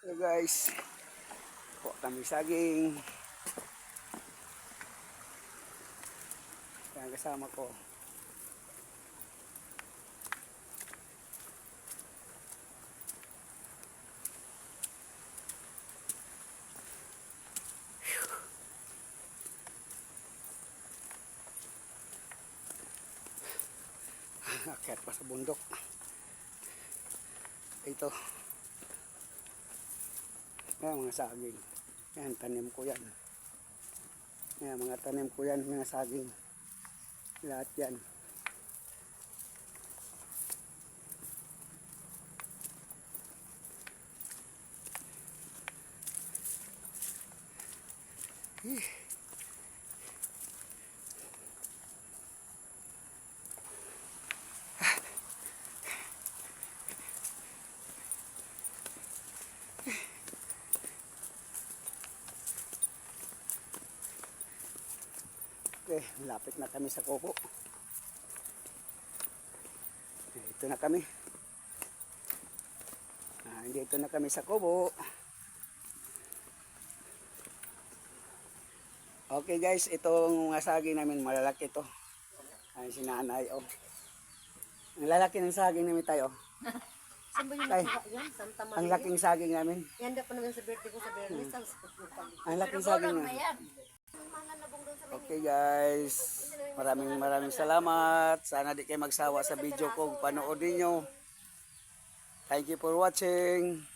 So guys, po kami saging. Yan kasama ko. Akyat pa sa bundok. Ito. Yan mga saging. Yan tanim ko yan. Yan mga tanim ko yan, mga saging. Lahat yan. Okay, lapit na kami sa kubo. Ito na kami. Dito na kami sa kubo. Okay guys, itong mga saging namin malalaki to. Ay, si nanay, oh. Ang lalaki ng saging namin tayo. Saan ba yung Ay, nakuha yan? Santa Maria? ang laking saging namin. Yan daw pa naman sa birthday ko sa Bernis. Ang laking saging namin. Okay guys, maraming salamat. Sana di kayo magsawa sa video ko. Panoodin nyo. Thank you for watching.